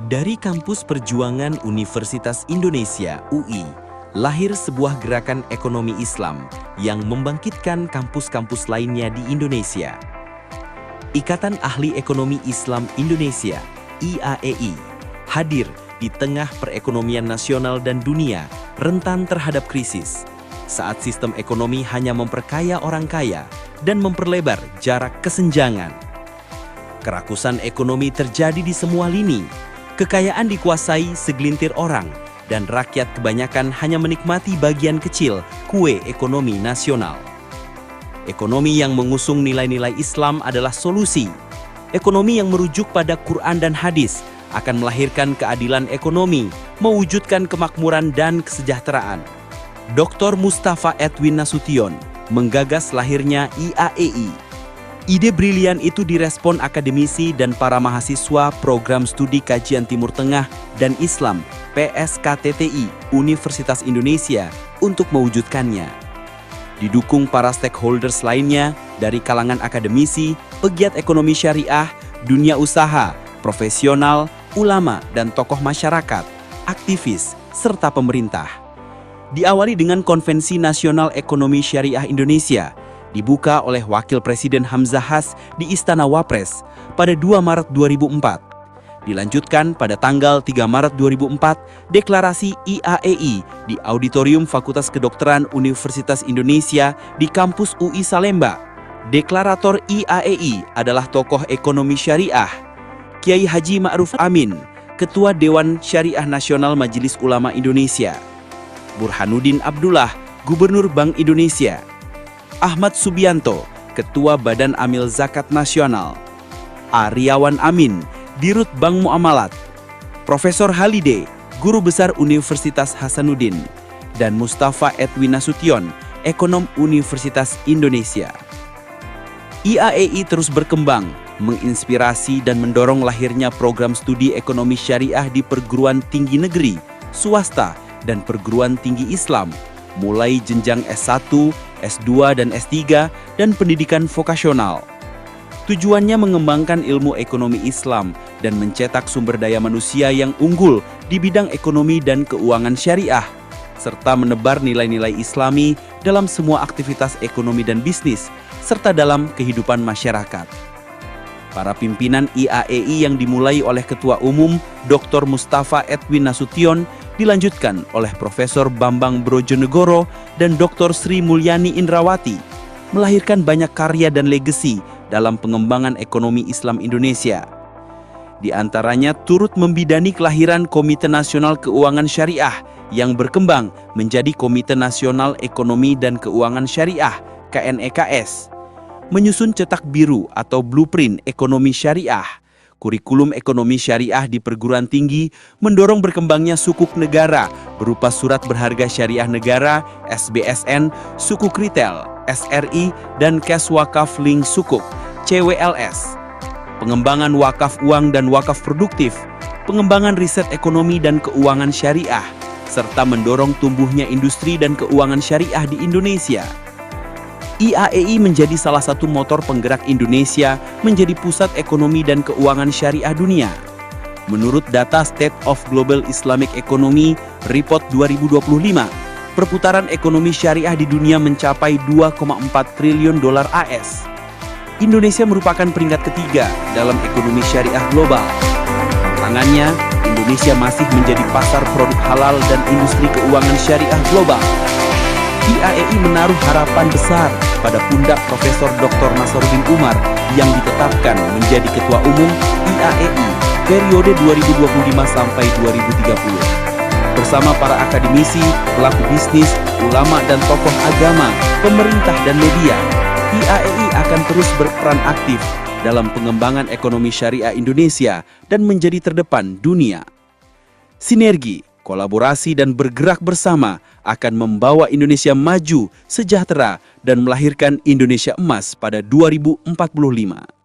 Dari Kampus Perjuangan Universitas Indonesia (UI), lahir sebuah gerakan ekonomi Islam yang membangkitkan kampus-kampus lainnya di Indonesia. Ikatan Ahli Ekonomi Islam Indonesia (IAEI) hadir di tengah perekonomian nasional dan dunia rentan terhadap krisis, saat sistem ekonomi hanya memperkaya orang kaya dan memperlebar jarak kesenjangan. Kerakusan ekonomi terjadi di semua lini. Kekayaan dikuasai segelintir orang, dan rakyat kebanyakan hanya menikmati bagian kecil kue ekonomi nasional. Ekonomi yang mengusung nilai-nilai Islam adalah solusi. Ekonomi yang merujuk pada Quran dan hadis akan melahirkan keadilan ekonomi, mewujudkan kemakmuran dan kesejahteraan. Dr. Mustafa Edwin Nasution menggagas lahirnya IAEI. Ide brilian itu direspon akademisi dan para mahasiswa Program Studi Kajian Timur Tengah dan Islam PSKTTI Universitas Indonesia untuk mewujudkannya. Didukung para stakeholders lainnya dari kalangan akademisi, pegiat ekonomi syariah, dunia usaha, profesional, ulama, dan tokoh masyarakat, aktivis, serta pemerintah. Diawali dengan Konvensi Nasional Ekonomi Syariah Indonesia, dibuka oleh Wakil Presiden Hamzah Has di Istana Wapres pada 2 Maret 2004. Dilanjutkan pada tanggal 3 Maret 2004, deklarasi IAEI di Auditorium Fakultas Kedokteran Universitas Indonesia di kampus UI Salemba. Deklarator IAEI adalah tokoh ekonomi syariah, Kiai Haji Ma'ruf Amin, Ketua Dewan Syariah Nasional Majelis Ulama Indonesia, Burhanuddin Abdullah, Gubernur Bank Indonesia, Ahmad Subianto, Ketua Badan Amil Zakat Nasional, Aryawan Amin, Dirut Bank Muamalat, Profesor Halide, Guru Besar Universitas Hasanuddin, dan Mustafa Edwin Nasution, Ekonom Universitas Indonesia. IAEI terus berkembang, menginspirasi dan mendorong lahirnya program studi ekonomi syariah di perguruan tinggi negeri, swasta, dan perguruan tinggi Islam, mulai jenjang S1, S2, dan S3, dan pendidikan vokasional. Tujuannya mengembangkan ilmu ekonomi Islam dan mencetak sumber daya manusia yang unggul di bidang ekonomi dan keuangan syariah, serta menebar nilai-nilai Islami dalam semua aktivitas ekonomi dan bisnis, serta dalam kehidupan masyarakat. Para pimpinan IAEI yang dimulai oleh Ketua Umum Dr. Mustafa Edwin Nasution dilanjutkan oleh Profesor Bambang Brojonegoro dan Dr. Sri Mulyani Indrawati, melahirkan banyak karya dan legasi dalam pengembangan ekonomi Islam Indonesia. Di antaranya turut membidani kelahiran Komite Nasional Keuangan Syariah yang berkembang menjadi Komite Nasional Ekonomi dan Keuangan Syariah (KNEKS), menyusun cetak biru atau blueprint ekonomi syariah, kurikulum ekonomi syariah di perguruan tinggi, mendorong berkembangnya sukuk negara berupa surat berharga syariah negara (SBSN), sukuk retail (SRI), dan cash wakaf link sukuk (CWLS). Pengembangan wakaf uang dan wakaf produktif, pengembangan riset ekonomi dan keuangan syariah, serta mendorong tumbuhnya industri dan keuangan syariah di Indonesia. IAEI menjadi salah satu motor penggerak Indonesia menjadi pusat ekonomi dan keuangan syariah dunia. Menurut data State of Global Islamic Economy Report 2025, perputaran ekonomi syariah di dunia mencapai 2,4 triliun dolar AS. Indonesia merupakan peringkat ketiga dalam ekonomi syariah global. Tantangannya, Indonesia masih menjadi pasar produk halal dan industri keuangan syariah global. IAEI menaruh harapan besar pada pundak Profesor Dr. Nasaruddin Umar yang ditetapkan menjadi Ketua Umum IAEI periode 2025 sampai 2030. Bersama para akademisi, pelaku bisnis, ulama dan tokoh agama, pemerintah dan media, IAEI akan terus berperan aktif dalam pengembangan ekonomi syariah Indonesia dan menjadi terdepan dunia. Sinergi, kolaborasi dan bergerak bersama akan membawa Indonesia maju, sejahtera, dan melahirkan Indonesia emas pada 2045.